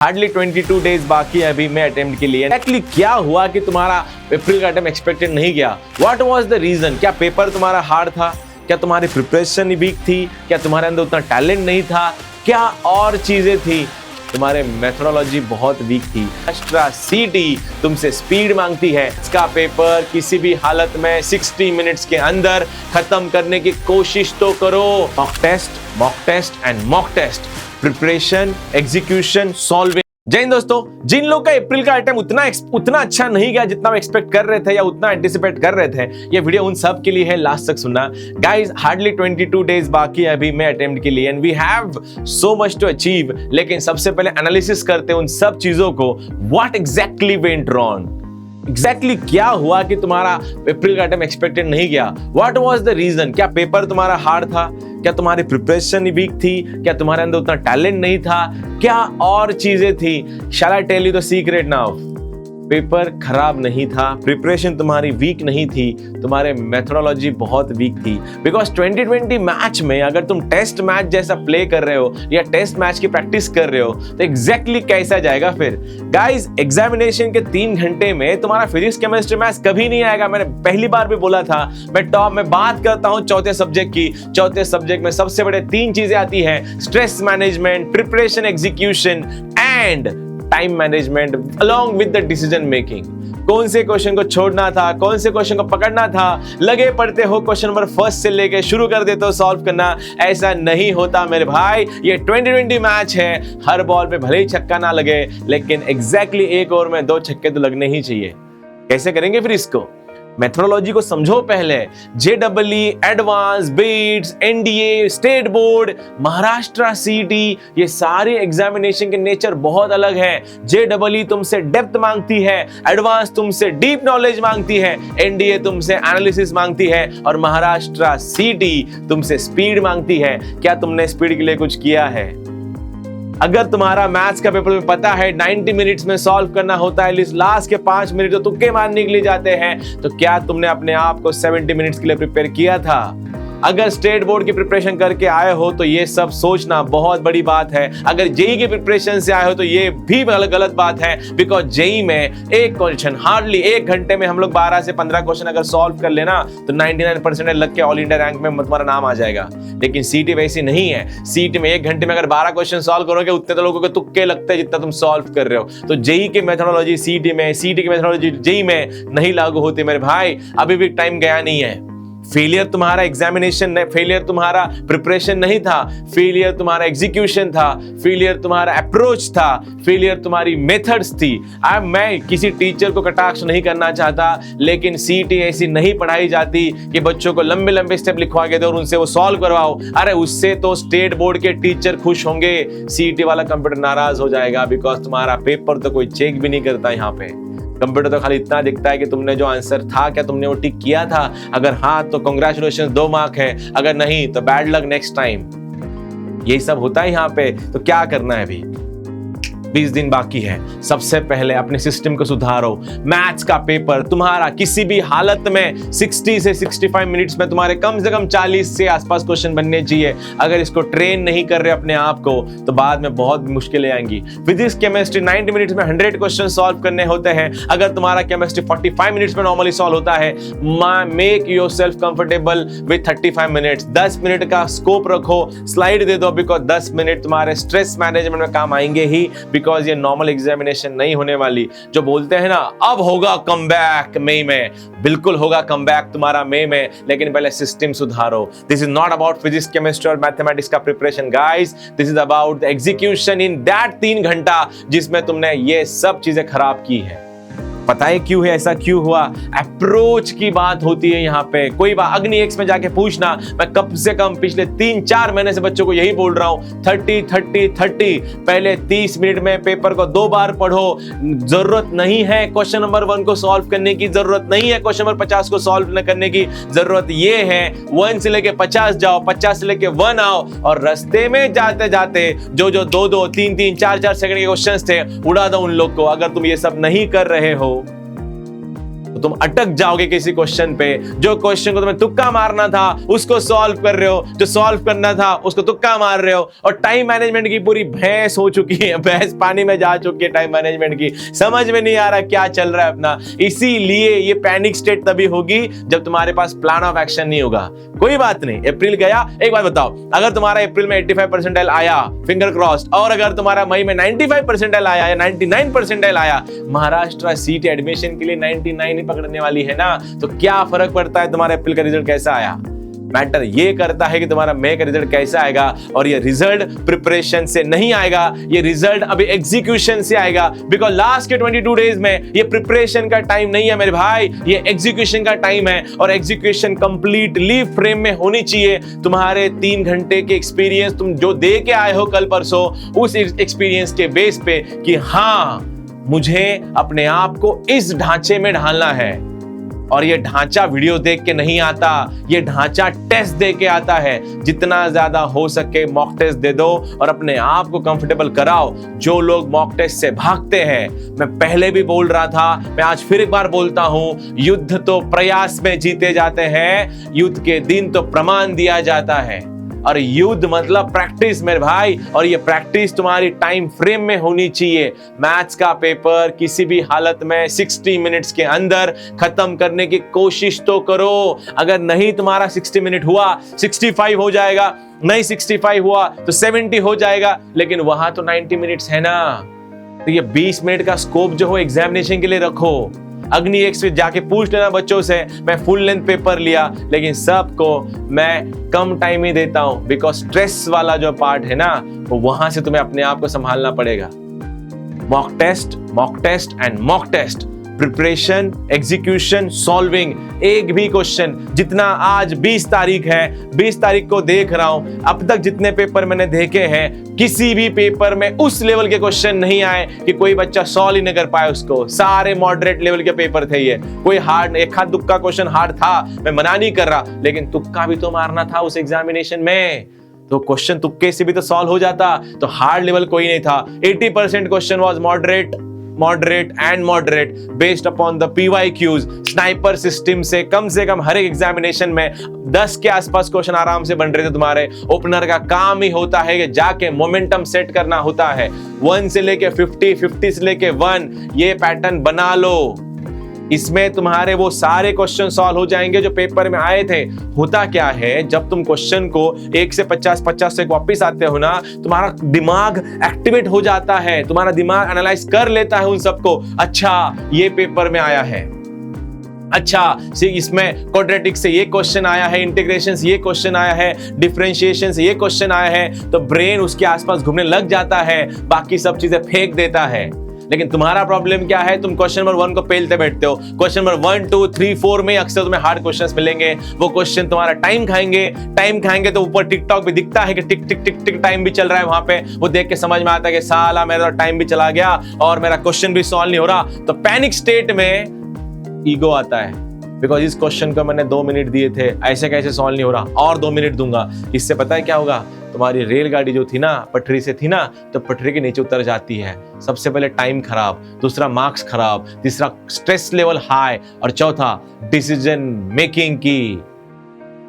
Hardly 22 days बाकी है अभी मैं अटेम्प्ट के लिए। एक्चुअली क्या हुआ कि तुम्हारा अप्रैल का अटेम्प्ट एक्सपेक्टेड नहीं गया? What was the reason? क्या पेपर तुम्हारा हार्ड था? क्या तुम्हारी प्रिपरेशन वीक थी? क्या तुम्हारे अंदर उतना टैलेंट नहीं था? क्या और चीजें थी? तुम्हारे मेथोडोलॉजी बहुत वीक थी। एक्स्ट्रा सीटी तुमसे स्पीड मांगती है। इसका पेपर किसी भी हालत में 60 मिनट्स के अंदर खत्म करने की कोशिश तो करो। Mock test and mock test, preparation, execution, solving. जय हिंद दोस्तों, जिन लोग का अप्रैल का अटेम्प्ट उतना अच्छा नहीं गया जितना एक्सपेक्ट कर रहे थे या उतना एंटिसिपेट कर रहे थे, ये वीडियो उन सब के लिए है। लास्ट तक सुनना गाइस। हार्डली 22 डेज बाकी है अभी मैं अटेम्प्ट के लिए and we have so much to achieve. लेकिन सबसे पहले एनालिसिस करते हैं उन सब चीजों को। What exactly went wrong? Exactly क्या हुआ कि तुम्हारा अप्रैल का अटेम्प्ट एक्सपेक्टेड नहीं गया? What was the reason? क्या पेपर तुम्हारा हार्ड था? क्या तुम्हारी प्रिपरेशन वीक थी? क्या तुम्हारे अंदर उतना टैलेंट नहीं था? क्या और चीजें थी? Shall I tell you the secret now? Paper खराब नहीं था, प्रिपरेशन तुम्हारी वीक नहीं थी, तुम्हारे मेथोडोलॉजी बहुत वीक थी। बिकॉज 2020 मैच में अगर तुम टेस्ट मैच जैसा प्ले कर रहे हो या टेस्ट मैच की प्रैक्टिस कर रहे हो तो एग्जैक्टली कैसा जाएगा फिर? गाइस, एग्जामिनेशन के 3 घंटे में तुम्हारा फिजिक्स, केमिस्ट्री, मैथ्स कभी नहीं आएगा। मैंने पहली बार भी बोला था, मैं बात करता हूं चौथे सब्जेक्ट की। चौथे सब्जेक्ट में सबसे बड़े 3 चीजें आती है: stress management, preparation, execution and time management along with the decision making. कौन से क्वेश्चन को छोड़ना था, कौन से क्वेश्चन को पकड़ना था। लगे पढ़ते हो क्वेश्चन नंबर फर्स्ट से लेके शुरू कर देते हो सॉल्व करना। ऐसा नहीं होता मेरे भाई। ये 2020 मैच है। हर बॉल पे भले ही छक्का ना लगे लेकिन एग्जैक्टली एक ओवर में 2 छक्के तो लगने ही चाहिए। कैसे करेंगे फिर इसको? मेथोडोलॉजी को समझो पहले। JEE, advance, BITS, NDA, state board, Maharashtra CET, ये सारे एग्जामिनेशन के नेचर बहुत अलग है। जेईई तुमसे डेप्थ मांगती है, एडवांस तुमसे डीप नॉलेज मांगती है, एनडीए तुमसे एनालिसिस मांगती है और महाराष्ट्र सीटी तुमसे स्पीड मांगती है। क्या तुमने स्पीड के लिए कुछ किया है? अगर तुम्हारा मैथ्स का पेपर में पता है 90 मिनट्स में सॉल्व करना होता है, लास्ट के 5 मिनट तो तुक्के मारने के लिए जाते हैं, तो क्या तुमने अपने आप को 70 मिनट्स के लिए प्रिपेयर किया था? अगर स्टेट बोर्ड की प्रिपरेशन करके आए हो तो ये सब सोचना बहुत बड़ी बात है। अगर जेई की प्रिपरेशन से आए हो तो ये भी गलत बात है। बिकॉज जेई में एक क्वेश्चन हार्डली 1 घंटे में हम लोग 12 से 15 क्वेश्चन अगर सॉल्व कर लेना तो 99% लग के ऑल इंडिया रैंक में तुम्हारा नाम आ जाएगा। लेकिन सीटी वैसी नहीं है। सीटी में 1 घंटे में अगर 12 क्वेश्चन सॉल्व करोगे उतने तो लोगों के तुक्के लगते हैं जितना तुम सॉल्व कर रहे हो। तो जेई की मेथोडोलॉजी सीटी में, सीटी की मेथोडोलॉजी जेई में नहीं लागू होती मेरे भाई। अभी भी टाइम गया नहीं है। फेलियर तुम्हारा एग्जामिनेशन, फेलियर तुम्हारा प्रिपरेशन नहीं था, फेलियर तुम्हारा एग्जीक्यूशन था, फेलियर तुम्हारा अप्रोच था, फेलियर तुम्हारी मेथड्स थी। अब मैं किसी टीचर को कटाक्ष नहीं करना चाहता, लेकिन सीटी ऐसी नहीं पढ़ाई जाती कि बच्चों को लंबे लंबे स्टेप लिखवा के दो और उनसे वो सॉल्व करवाओ। अरे उससे तो स्टेट बोर्ड के टीचर खुश होंगे, सीटी वाला कंप्यूटर नाराज हो जाएगा। बिकॉज तुम्हारा पेपर तो कोई चेक भी नहीं करता। यहाँ पे कंप्यूटर तो खाली इतना दिखता है कि तुमने जो आंसर था क्या तुमने वो टिक किया था। अगर हाँ तो कांग्रेचुलेशन, 2 मार्क है। अगर नहीं तो बैड लक नेक्स्ट टाइम। यही सब होता है यहाँ पे। तो क्या करना है अभी? 20 दिन बाकी है। सबसे पहले अपने सिस्टम को सुधारो। मैथ्स का पेपर तुम्हारा किसी भी हालत में 60 से 65 मिनट्स में तुम्हारे कम से कम 40 से आसपास क्वेश्चन बनने चाहिए। अगर इसको ट्रेन नहीं कर रहे अपने आप को तो बाद में बहुत मुश्किलें आएंगी। फिजिक्स, केमिस्ट्री 90 मिनट्स में 100 क्वेश्चन सॉल्व करने होते हैं। अगर तुम्हारा केमिस्ट्री 45 मिनट्स में नॉर्मली सॉल्व होता है, make yourself comfortable with 35 minutes. 10 minute का स्कोप रखो, स्लाइड दे दो। बिकॉज 10 मिनट तुम्हारे स्ट्रेस मैनेजमेंट में काम आएंगे ही। बिकॉज ये नॉर्मल एग्जामिनेशन नहीं होने वाली। जो बोलते हैं ना अब होगा कमबैक मई में, बिल्कुल होगा कमबैक तुम्हारा मई में। लेकिन पहले सिस्टम सुधारो। This is not about physics, chemistry और मैथमेटिक्स का preparation guys. This is about the execution in that 3 घंटा जिसमें तुमने ये सब चीजें खराब की है। पता है क्यों है? ऐसा क्यों हुआ? अप्रोच की बात होती है यहाँ पे। कोई बात अग्नि एक्स में जाके पूछना। मैं कम से कम पिछले 3-4 महीने से बच्चों को यही बोल रहा हूँ, 30-30-30। पहले 30 मिनट में पेपर को 2 बार पढ़ो। जरूरत नहीं है क्वेश्चन नंबर 1 को सॉल्व करने की, जरूरत नहीं है क्वेश्चन नंबर 50 को सॉल्व करने की। जरूरत ये है 1 से लेके 50 जाओ, 50 से लेके 1 आओ और रास्ते में जाते जाते जो 2-2, 3-3, 4-4 सेकंड के क्वेश्चंस थे उड़ा दो उन लोग को। अगर तुम ये सब नहीं कर रहे हो तो तुम अटक जाओगे किसी क्वेश्चन पे। जो क्वेश्चन को तुम्हें तुक्का मारना था उसको सॉल्व कर रहे हो, जो सॉल्व करना था उसको तुक्का मार रहे हो। और टाइम मैनेजमेंट की पूरी भैंस हो चुकी है, भैंस पानी में जा चुकी है टाइम मैनेजमेंट की, समझ में नहीं आ रहा क्या चल रहा है अपना। इसीलिए ये पैनिक स्टेट तभी होगी जब तुम्हारे पास प्लान ऑफ एक्शन नहीं होगा। कोई बात नहीं, अप्रैल गया। एक बात बताओ, अगर तुम्हारा अप्रैल में 85 परसेंटाइल आया, फिंगर क्रॉस्ड, और अगर तुम्हारा मई में 95 परसेंटाइल आया या 99 परसेंटाइल आया, महाराष्ट्र सीट एडमिशन के लिए 99 ही पकड़ने वाली है ना, तो क्या फर्क पड़ता है तुम्हारे अप्रैल का रिजल्ट कैसा आया। मैटर ये करता है कि तुम्हारा मई का रिजल्ट कैसा आएगा। और ये रिजल्ट प्रिपरेशन से नहीं आएगा, ये रिजल्ट अभी एग्जीक्यूशन से आएगा। बिकॉज लास्ट के 22 डेज में ये प्रिपरेशन का टाइम नहीं है मेरे भाई, ये एग्जीक्यूशन का टाइम है। और एग्जीक्यूशन कंप्लीटली फ्रेम में होनी चाहिए। तुम्हारे 3 घंटे के एक्सपीरियंस तुम जो दे के आए हो कल परसों, उस एक्सपीरियंस के बेस पे कि हाँ मुझे अपने आप को इस ढांचे में ढालना है। और ये ढांचा वीडियो देख के नहीं आता, ये ढांचा टेस्ट दे के आता है। जितना ज्यादा हो सके मॉक टेस्ट दे दो और अपने आप को कंफर्टेबल कराओ। जो लोग मॉक टेस्ट से भागते हैं, मैं पहले भी बोल रहा था, मैं आज फिर एक बार बोलता हूं, युद्ध तो प्रयास में जीते जाते हैं, युद्ध के दिन तो प्रमाण दिया जाता है। और युद्ध मतलब प्रैक्टिस मेरे भाई, और ये प्रैक्टिस तुम्हारी टाइम फ्रेम में होनी चाहिए। मैथ्स का पेपर किसी भी हालत में 60 मिनट्स के अंदर खत्म करने की कोशिश तो करो। अगर नहीं तुम्हारा 60 मिनट हुआ, 65 हो जाएगा, नहीं 65 हुआ तो 70 हो जाएगा, लेकिन वहां तो 90 मिनट्स है ना। तो ये 20 मिनट का स्कोप जो हो एग्जामिनेशन के लिए रखो। अग्नि एक से जाके पूछ लेना बच्चों से, मैं फुल लेंथ पेपर लिया, लेकिन सबको मैं कम टाइम ही देता हूं। बिकॉज स्ट्रेस वाला जो पार्ट है ना, वो वहां से तुम्हें अपने आप को संभालना पड़ेगा। Mock test and mock test, preparation, execution, solving. एक भी क्वेश्चन, जितना आज 20 तारीख है, 20 तारीख को देख रहा हूं, अब तक जितने पेपर मैंने देखे हैं, किसी भी पेपर में उस लेवल के क्वेश्चन नहीं आए कि कोई बच्चा सॉल्व ही नहीं कर पाए उसको। सारे मॉडरेट लेवल के पेपर थे ये, कोई हार्ड, एक हाथ तुक्का क्वेश्चन हार्ड था, मैं मना नहीं कर रहा, लेकिन तुक्का भी तो मारना था उस एग्जामिनेशन में। तो क्वेश्चन तुक्के से भी तो सॉल्व हो जाता, तो हार्ड लेवल कोई नहीं था। 80% question was moderate and moderate based upon the PYQs। Sniper system से कम हर एक एग्जामिनेशन में 10 के आसपास क्वेश्चन आराम से बन रहे थे तुम्हारे। ओपनर का काम ही होता है कि जाके मोमेंटम सेट करना होता है। 1 से लेके 50, 50 से लेके 1, ये पैटर्न बना लो। इसमें तुम्हारे वो सारे क्वेश्चन सॉल्व हो जाएंगे जो पेपर में आए थे। होता क्या है, जब तुम क्वेश्चन को 1 से 50, 50 से वापस आते हो ना, तुम्हारा दिमाग एक्टिवेट हो जाता है, तुम्हारा दिमाग एनालाइज कर लेता है उन सबको। अच्छा ये पेपर में आया है, अच्छा इसमें क्वाड्रेटिक से ये क्वेश्चन आया है, इंटीग्रेशन से ये क्वेश्चन आया है, डिफरेंशिएशन से ये क्वेश्चन आया है, तो ब्रेन उसके आसपास घूमने लग जाता है, बाकी सब चीजें फेंक देता है। लेकिन तुम्हारा प्रॉब्लम क्या है, तुम क्वेश्चन नंबर 1 को पेलते बैठते हो। क्वेश्चन नंबर 1, 2, 3, 4 में अक्सर तुम्हें हार्ड क्वेश्चंस मिलेंगे। वो क्वेश्चन तुम्हारा टाइम खाएंगे तो ऊपर टिकटॉक पे दिखता है कि टिक टिक टिक टिक टाइम भी चल रहा है वहां पे। वो देख के समझ में आता है कि साला मेरा टाइम भी चला गया और मेरा क्वेश्चन भी सॉल्व नहीं हो रहा। तो पैनिक स्टेट में ईगो आता है, बिकॉज इस क्वेश्चन को मैंने 2 मिनट दिए थे, ऐसे कैसे सॉल्व नहीं हो रहा, और 2 मिनट दूंगा। इससे पता है क्या होगा, तुम्हारी रेलगाड़ी जो थी ना, पटरी से थी ना, तो पटरी के नीचे उतर जाती है। सबसे पहले टाइम खराब, दूसरा मार्क्स खराब, तीसरा स्ट्रेस लेवल हाई, और चौथा डिसीजन मेकिंग की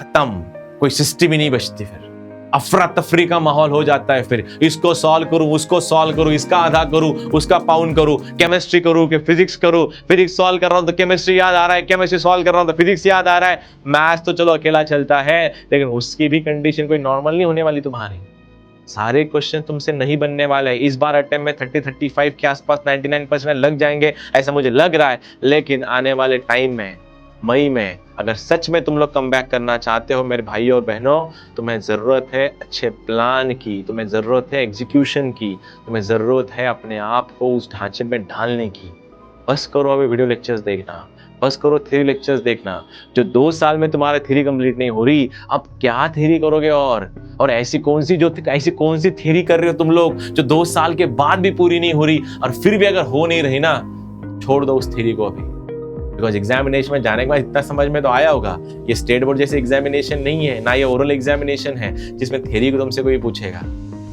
खत्म, कोई सिस्टम ही नहीं बचती। फिर अफरा तफरी का माहौल हो जाता है। फिर इसको सॉल्व करूं, उसको सॉल्व करूं, इसका आधा करूं, उसका पाउंड करूं, केमिस्ट्री करूं कि फिजिक्स करूं, फिजिक्स सॉल्व कर रहा हूं तो केमिस्ट्री याद आ रहा है, केमिस्ट्री सॉल्व कर रहा हूं तो फिजिक्स याद आ रहा है। मैथ्स तो चलो अकेला चलता है, लेकिन उसकी भी कंडीशन कोई नॉर्मल नहीं होने वाली तुम्हारी। सारे क्वेश्चन तुमसे नहीं बनने वाले हैं। इस बार अटेम्प्ट में 30-35 के आसपास 99% लग जाएंगे, ऐसा मुझे लग रहा है। लेकिन आने वाले टाइम में, मई में, अगर सच में तुम लोग कम बैक करना चाहते हो मेरे भाइयों और बहनों, तुम्हें ज़रूरत है अच्छे प्लान की, तुम्हें ज़रूरत है एग्जीक्यूशन की, तुम्हें ज़रूरत है अपने आप को उस ढांचे में ढालने की। बस करो अभी वीडियो लेक्चर्स देखना, बस करो थ्योरी लेक्चर्स देखना। जो 2 साल में तुम्हारा थ्योरी कंप्लीट नहीं हो रही, अब क्या थ्योरी करोगे? और ऐसी कौन सी थ्योरी कर रहे हो तुम लोग जो 2 साल के बाद भी पूरी नहीं हो रही? और फिर भी अगर हो नहीं रही ना, छोड़ दो उस थ्योरी को अभी। बिकॉज एग्जामिनेशन में जाने के बाद इतना समझ में तो आया होगा, ये स्टेट बोर्ड जैसे एग्जामिनेशन नहीं है, ना ये ओरल एग्जामिनेशन है जिसमें थ्योरी को तुमसे कोई पूछेगा।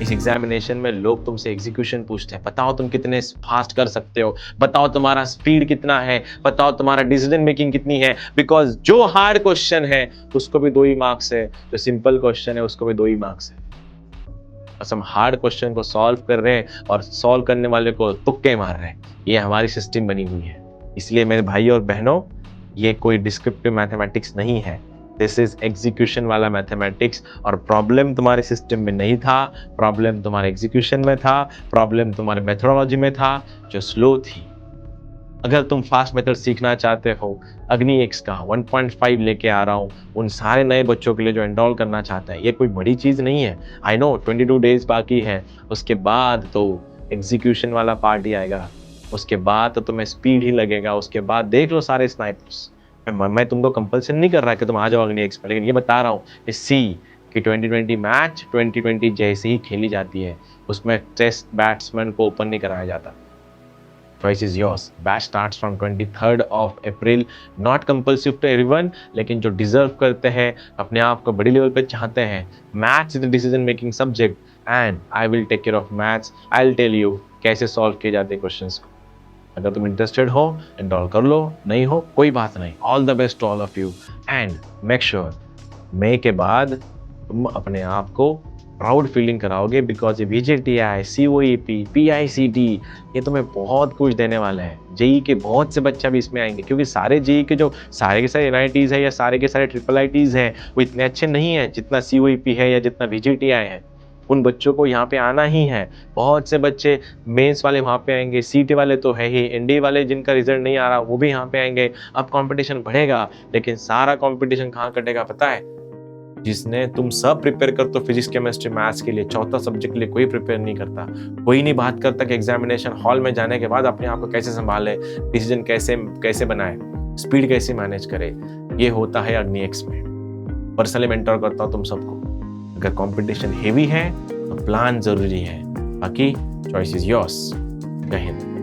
इस एग्जामिनेशन में लोग तुमसे एग्जीक्यूशन पूछते हैं, बताओ तुम कितने फास्ट कर सकते हो, बताओ तुम्हारा स्पीड कितना है, बताओ तुम्हारा डिसीजन मेकिंग कितनी है। बिकॉज जो हार्ड क्वेश्चन है उसको भी 2 ही मार्क्स है, जो सिंपल क्वेश्चन है उसको भी 2 ही मार्क्स है। बस हम हार्ड क्वेश्चन को सॉल्व कर रहे हैं और सॉल्व करने वाले को तुक्के मार रहे हैं। ये हमारी सिस्टम बनी हुई है। इसलिए मेरे भाई और बहनों, ये कोई डिस्क्रिप्टिव मैथमेटिक्स नहीं है, दिस इज एग्जीक्यूशन वाला मैथमेटिक्स। और प्रॉब्लम तुम्हारे सिस्टम में नहीं था, प्रॉब्लम तुम्हारे एग्जीक्यूशन में था, प्रॉब्लम तुम्हारे मेथोडोलॉजी में था जो स्लो थी। अगर तुम फास्ट मेथड सीखना चाहते हो, अग्नि एक्स का 1.5 लेके आ रहा हूँ उन सारे नए बच्चों के लिए जो एनरोल करना चाहते हैं। ये कोई बड़ी चीज़ नहीं है, आई नो 22 डेज बाकी है, उसके बाद तो एग्जीक्यूशन वाला पार्ट ही आएगा, उसके बाद तो तुम्हें स्पीड ही लगेगा, उसके बाद देख लो सारे स्नाइपर्स। मैं तुमको कंपल्सन नहीं कर रहा कि तुम आ जाओ अग्नि एक्स पर, लेकिन ये बता रहा हूँ सी कि 2020 मैच 2020 जैसे ही खेली जाती है, उसमें टेस्ट बैट्समैन को ओपन नहीं कराया जाता। Choice is yours. Batch starts from 23rd of April. Not compulsive to everyone, लेकिन जो डिजर्व करते हैं, अपने आप को बड़ी लेवल पे चाहते हैं, maths is the decision making subject and I will take care of maths. I will tell you कैसे सॉल्व किए जाते हैं क्वेश्चंस को। अगर तुम इंटरेस्टेड हो एनरोल कर लो, नहीं हो कोई बात नहीं। All the best to all of you and make sure मई के बाद तुम अपने आप को प्राउड फीलिंग कराओगे, बिकॉज ये VJTI, COEP, PICT ये तुम्हें बहुत कुछ देने वाला है। जेई के बहुत से बच्चे भी इसमें आएंगे, क्योंकि सारे जेई के जो सारे के सारे NITs है या सारे के सारे IIITs हैं वो इतने अच्छे नहीं हैं जितना COEP है या जितना VJTI है। उन बच्चों को यहाँ पे आना ही है। बहुत से बच्चे मेंस वाले वहाँ पे आएंगे, CT वाले तो है ही, ND वाले जिनका रिजल्ट नहीं आ रहा वो भी यहाँ पे आएंगे। अब कंपटीशन बढ़ेगा, लेकिन सारा कंपटीशन कहाँ कटेगा पता है? जिसने तुम सब प्रिपेयर कर तो फिजिक्स केमिस्ट्री मैथ्स के लिए, चौथा सब्जेक्ट के लिए कोई प्रिपेयर नहीं करता। कोई नहीं बात करता कि एग्जामिनेशन हॉल में जाने के बाद अपने आप को कैसे संभाले, डिसीजन कैसे बनाए, स्पीड कैसे मैनेज करे। ये होता है अग्नि एक्स में। पर्सनली मेंटर करता हूँ तुम सबको। अगर कंपटीशन हेवी है तो प्लान जरूरी है, बाकी चॉइस इज योर्स। जय हिंद।